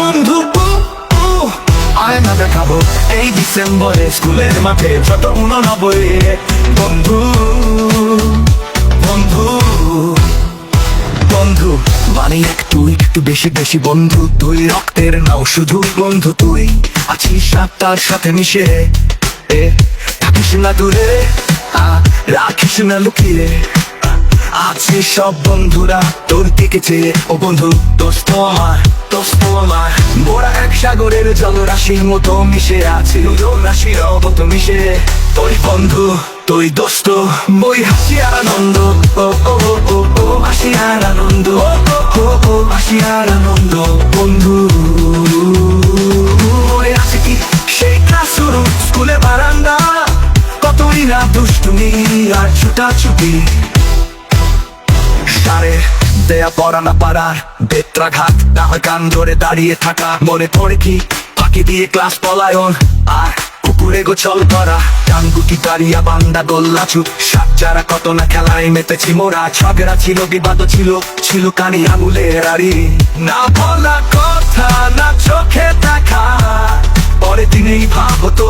বন্ধু আয়না দেখাবো এই ডিসেম্বরে স্কুলের মাঠে যত 89 বন্ধু বন্ধু বন্ধু মানে একটু একটু বেশি বেশি বন্ধু, তুই রক্তের নাও শুধু বন্ধু, তুই আছিস তার সাথে মিশে, থাকিস না দূরে, রাখিস না লুকিয়ে, আছে সব বন্ধুরা তোর দিকে চেয়ে। ও বন্ধু দোস্ত আমার, দোস্ত আমার, মোরা এক সাগরের জলরাশির মতো মিশে আছি, জলরাশির মতো মিশে। তুই বন্ধু তুই দোস্ত, বই হাসি আর আনন্দ, ও ও ও ও হাসি আর আনন্দ, ও ও হাসি আর আনন্দ। বন্ধু মনে আছে কি সেই ক্লাসরুম, স্কুলের বারান্দা, কতই না দুষ্টুমি আর ছুটাছুটি, সারে দেয়া পড়া না পারার বেত্রাঘাত, না হয় কান ধরে দাঁড়িয়ে থাকা, মনে পড়ে কি ফাঁকি দিয়ে ক্লাস পলায়ন আর পুকুরে গোছল করা, টাঙ্গুটি দাঁড়িয়া বান্দা গোল্লা চুপ, সাত যারা কত না খেলায় মেতেছি মোরা, ঝগড়া ছিল বিবাদ ছিল, ছিল কানি আঙুলের আড়ি, না বলা কথা না চোখে দেখা, পরে দিনেই ভাব হতো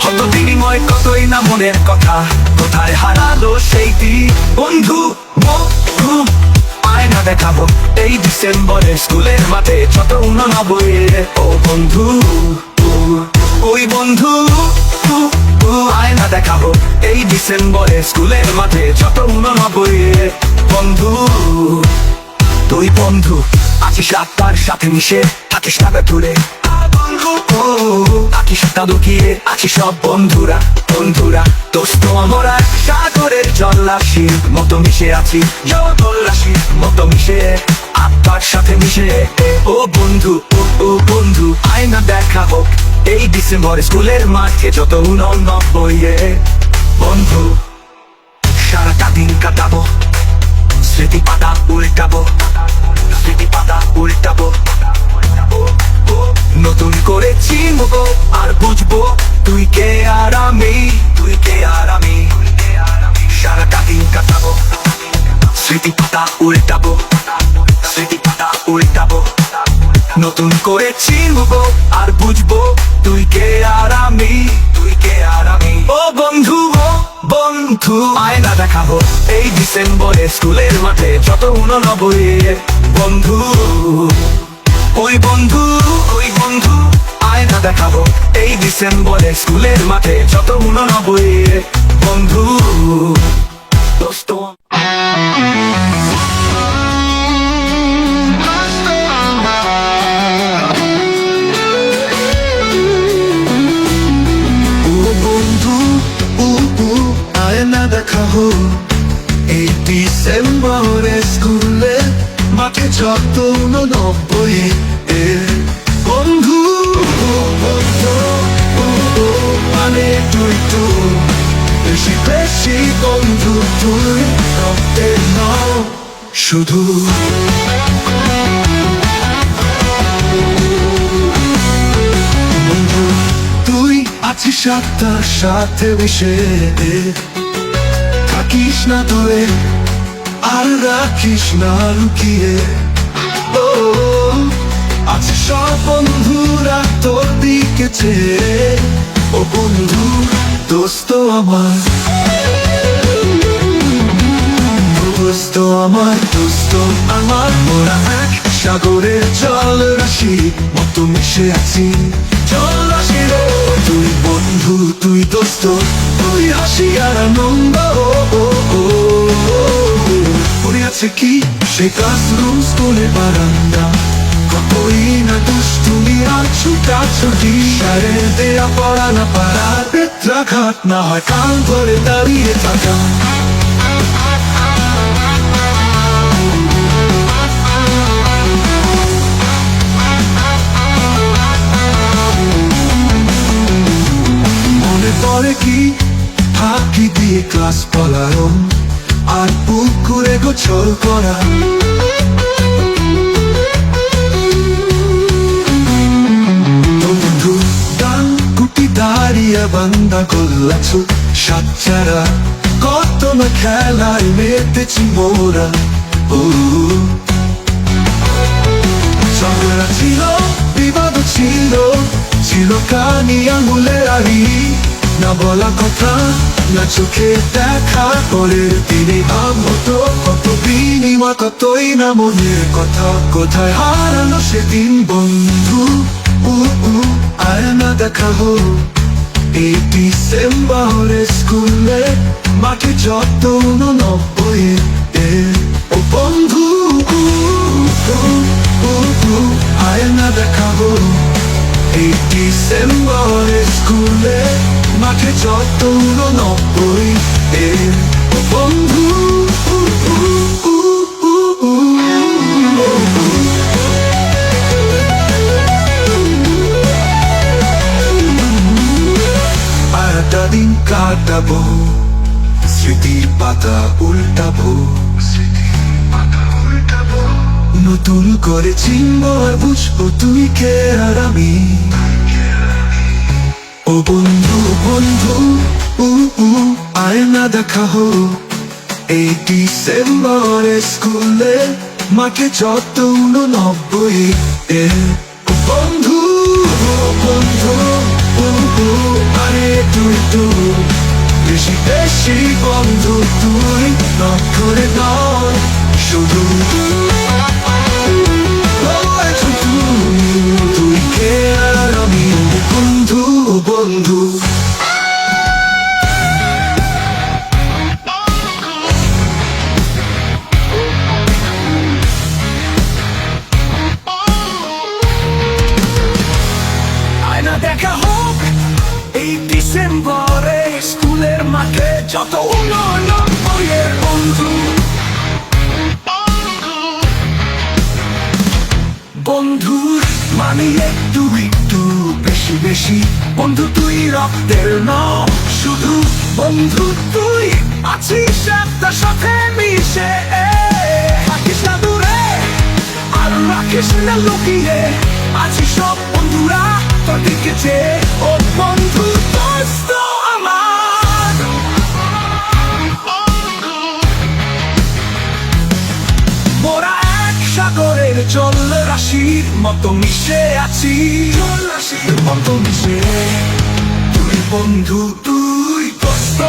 হতো বিনিময়, কতই না মনের কথা, কোথায় হারালো সেই দিন। বন্ধু আয়না দেখাবো এই ডিসেম্বরে স্কুলের মাঠে যত 89। ও বন্ধু ওই বন্ধু আয়না দেখাবো এই ডিসেম্বরে স্কুলের মাঠে যত 89। বন্ধু তুই বন্ধু আছিস তার সাথে মিশে, থাকিস না দূরে, থাকিস না লুকিয়ে, আছি সব বন্ধুরা বন্ধুরা দোস্ত আমরা সাগরের জলরাশির মতো মিশে আছি, জলরাশির মতো মিশে, আত্মার সাথে মিশে। ও বন্ধু ও বন্ধু আয়না দেখা হোক এই ডিসেম্বর স্কুলের মাঠে যত 89। বন্ধু সারাটা দিন কাটাবো, স্মৃতি পাতা উল্টাবো, স্মৃতি পাতা উল্টাবো, নতুন করে চিনবো আর বুঝবো তুই কে আর আমি, তুই কে আর আমি, সারাটা দিন কাটাবো, স্মৃতি পাতা উল্টাবো, স্মৃতি পাতা উল্টাবো, নতুন করে চিনবো আর বুঝবো তুই কে আর আমি, তুই কে আর আমি। ও বন্ধু বন্ধু আয়না দেখাবো এই ডিসেম্বরে স্কুলের মাঠে যত 89। বন্ধু ওই বন্ধু ওই বন্ধু আয়না দেখাবো এই ডিসেম্বরে স্কুলের মাঠে যত 89। বন্ধু দোস্ত আয়না দেখাবো এই ডিসেম্বরে স্কুলের মাঠে যত 89। বন্ধু মানে তুই তুই বেশি বেশি বন্ধু, তুই রক্তের নাও শুধু। বন্ধু তুই আছিস তার সাথে মিশে, থাকিস না দূরে আর রাখিস না লুকিয়ে, আছে সব বন্ধুরা তোর দিকে চেয়ে। ও বন্ধু দোস্ত আমার, দোস্ত আমার, দোস্ত আমার, মোরা এক সাগরের জলরাশি মতো মিশে আছি, জলরাশির। তুই বন্ধু তুই দোস্ত, তুই হাসি আর আনন্দ। মনে আছে কি সেই ক্লাসরুম, স্কুলের বারান্দা, কতই না দুষ্টুমি আর ছুটাছুটি, সারে দেয়া পড়া না পারার বেত্রাঘাত, না হয় কান ধরে দাঁড়িয়ে থাকা। মনে পড়ে কি ফাঁকি দিয়ে ক্লাস পলায়ন আর পুকুরে গোছল করা, বন্ধু ডান গুটি দাঁড়িয়ে বান্দা গোল্লা চুপ, সাত চারা কত না খেলায় মেতেছি মোরা। ঝগড়া ছিল, বিবাদ ছিল, ছিল কানি আঙুলের আড়ি। না বলা কথা, না চোখে দেখা, পরের দিনে ভাব হতো কত বিনিময়, কতই না মনের কথা। কোথায় হারানো সেদিন বন্ধু, আর না দেখা হো। এই ডিসেম্বরের স্কুলে মাঠে যত 89 ও বন্ধু, আর না দেখা হো। এই ডিসেম্বরের স্কুলে মাঠে যত 89 ও বন্ধু। আরেকটা দিন কাটাবো, স্মৃতির পাতা উল্টাবো, নতুন করে চিনবো আর বুঝবো তুই কে আর আমি। ও বন্ধু বন্ধু, আয় না দেখা হো। এই ডিসেম্বরের স্কুলে মাঠে যত 89 ও বন্ধু বন্ধু, আরে তুই বেশি বেশি বন্ধু, তুই করে নয় শুধু। তুই কে আর আমি, বন্ধু বন্ধু। আয়না দেখা হোক এই ডিসেম্বরে স্কুলের মাঠে যত 89 বন্ধু। বন্ধুর মানে একটু একটু বেশি বেশি, বন্ধু তুই রক্তের ন শুধু। বন্ধু তুই আছিস একটার সাথে মিশে, থাকিস না দূরে আর রাখিস না লুকিয়ে। আছিস সব বন্ধুরা তোর দিকে চেয়ে, ও বন্ধু দোস্ত আমার। মোরা এক সাগরের জল রাশির মতো মিশে আছি, জল রাশির মতো মিশে। তুই বন্ধু, তুই দোস্ত,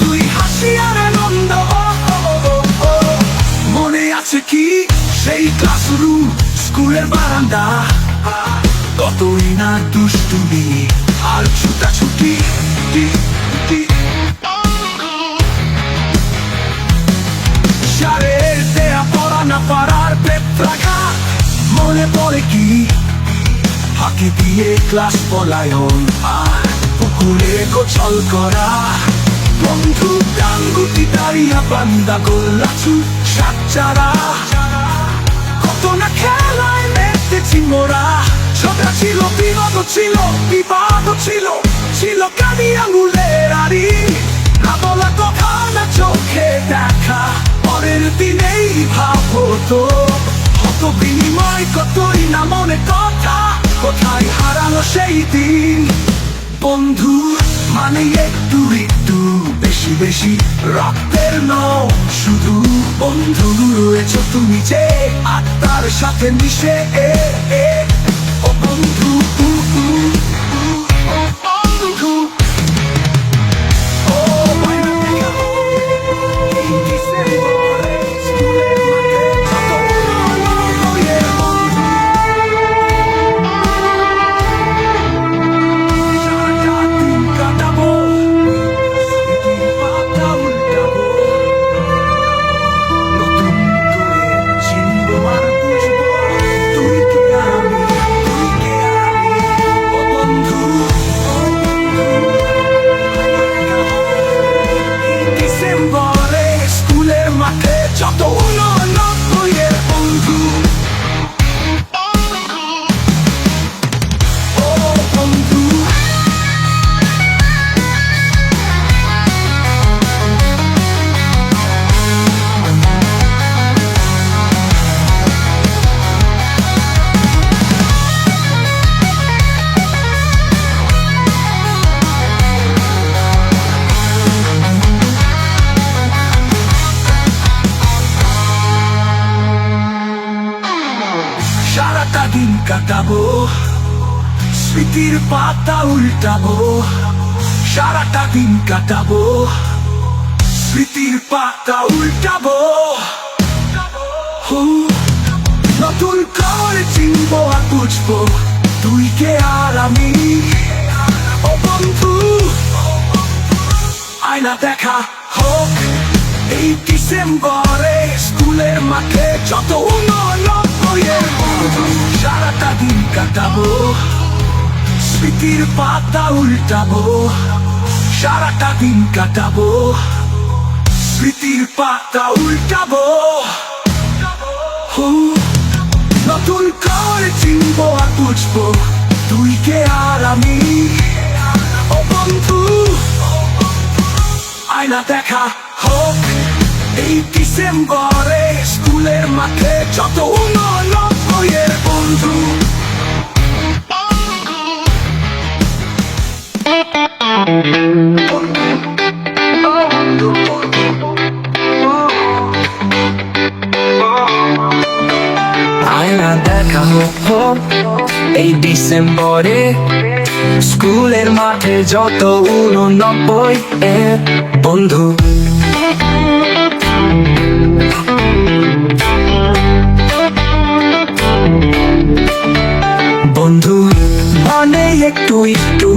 তুই হাসি আর আনন্দ। মনে আছে কি সেই ক্লাসরুম, স্কুলের বারান্দা, কতই না দুষ্টুমি আর ছুটাছুটি। সারের দেয়া পড়া না পারার পেত্রাঘা, মনে পড়ে কি হাঁকি দিয়ে ক্লাস পলায়ন আর পুকুরে গোছল করা। বন্ধু ডাঙ্গুটি দাঁড়িয়া বান্দা গোল্লাছু সাচ্চারা, কত না খেলায় মেতেছি মোরা। ছোটা ছিল, বিনোদ ছিল, বিবাদ ছিল, ছিল কানি আঙুলের আড়ি। না বলা কথা, না চোখে দেখা, পরের দিনেই ভাব হতো হত বিনিময়, কতই না মনে কথা। কোথায় হারালো সেই দিন বন্ধু, মানে একটু একটু বেশি বেশি রক্তের নও শুধু। বন্ধু রয়েছ তুমি যে আত্মার সাথে মিশে, ও বন্ধু বন্ধু। ও মায়া দেখা এই ডিসেম্বরে স্কুলের মাঠে যত 89 বন্ধু। সারাটা দিন কাটাবো, স্মৃতির পাতা উল্টাবো, নতুন করে চিনবো আর বুঝবো তুই কে আমি। কাটাবো, স্মৃতির পাতা উল্টাবো, সারাটা দিন কাটাবো, স্মৃতির পাতা উল্টাবো। নতুন করে চিনবো আর বুঝবো তুই কে আর আমি। ও বন্ধু, আয়না দেখা হোক এই ডিসেম্বরে, স্কুলের মাঠে যত উননব্বইয়ের বন্ধু, সারাটা দিন কাটাবো, স্মৃতির পাতা উল্টাবো, সারাটা দিন কাটাবো, স্মৃতির পাতা উল্টাবো। নতুন করে চিনবো আর বুঝবো তুই কে আর আমি। ও বন্ধু, আয়না দেখা হোক এই ডিসেম্বরে, স্কুলের মাঠে যত উননব্বইয়ের বন্ধু। আয়না দেখা হোক এই ডিসেম্বরে, স্কুলের মাঠে যত উননব্বই এর বন্ধু। বন্ধু মানে একটু একটু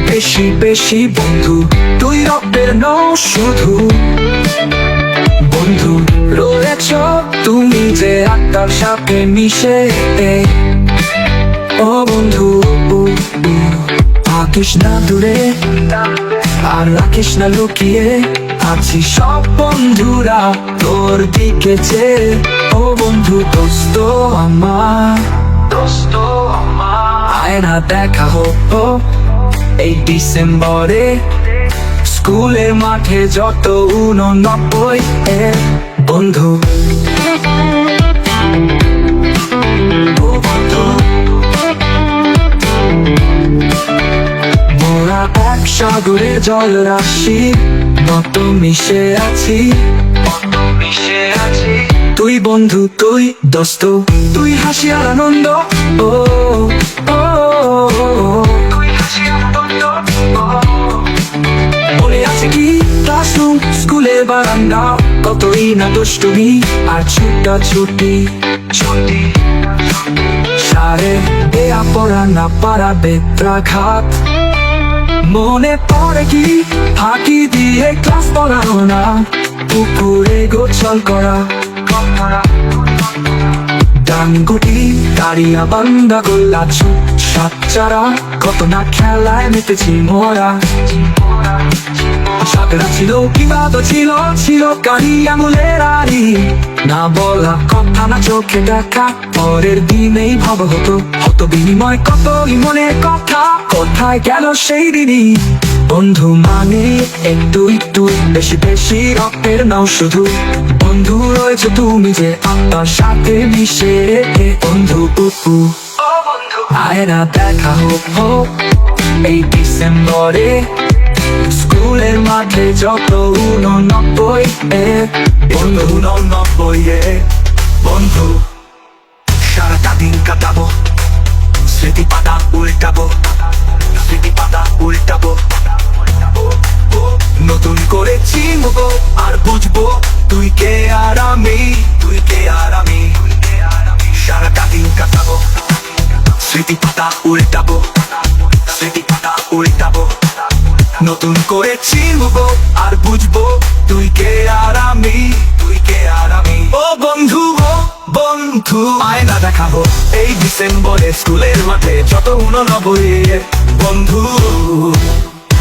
বেশি বেশি বন্ধু, তুই রক্তের নও শুধু বন্ধু, রয়েছ তুমি যে আত্মার সাথে মিশে। ও বন্ধু, থাকিস না দূরে আর রাখিস না লুকিয়ে, আছি সব বন্ধুরা তোর দিকে চেয়ে। ও বন্ধু, দোস্ত আমার, দোস্ত আমার, আয়না দেখা হোক এই ডিসেম্বরে, স্কুলের মাঠে যত উননব্বই এর বন্ধু। মোরা এক সাগরের জল রাশি মতো মিশে আছি, তুই বন্ধু তুই দোস্ত, তুই হাসি আর আনন্দ। ও মনে আছে কি ক্লাসরুম, স্কুলের বারান্দা, কতই না দুষ্টুমি আর ছুটা ছুটি ছুটি, সারে দেয়া পড়া না পারা বেত্রাঘাত। মনে পড়ে কি ফাঁকি দিয়ে ক্লাস পড়ানো না, পুকুরে গোসল করা, ডাঙ্গুটি দাঁড়িয়া বান্দা গোল্লা ছুট সাতচারা, কত না খেলায় মেতেছি মোরা। সাতরা ছিল বিবাদ ছিল, ছিল কারি আঙুলের আড়ি, না বলা কথা না চোখে দেখা, পরের দিনেই ভাব হতো, হতো বিনিময় কতই মনে কথা, কোথায় গেল সেই দিনই। বন্ধু মানে একটু একটু বেশি বেশি রক্তের নাও শুধু, বন্ধু রয়েছে তুমি যে আত্মার সাথে মিশে। বন্ধু পুপু, আয়না দেখা হোক এই ডিসেম্বরে, স্কুলের মাঠে যত উননব্বই এর বন্ধু, উননব্বই বন্ধু, সারাটা দিন কাটাবো, স্মৃতি পাতা উল্টাবো, স্মৃতি পাতা উল্টাবো। নতুন করে চিনবো আর বুঝবো তুই কে আর আমি, তুই কে আর আমি, সারাটা দিন কাটাবো, স্মৃতি পাতা উল্টাবো, স্মৃতি পাতা উল্টাবো। নতুন করে চিনবো আর বুঝবো তুই কে আর আমি, তুই কে আর আমি। ও বন্ধু, ও বন্ধু, আয়না দেখাবো এই ডিসেম্বরে, স্কুলের মাঠে যত উননব্বই বন্ধু।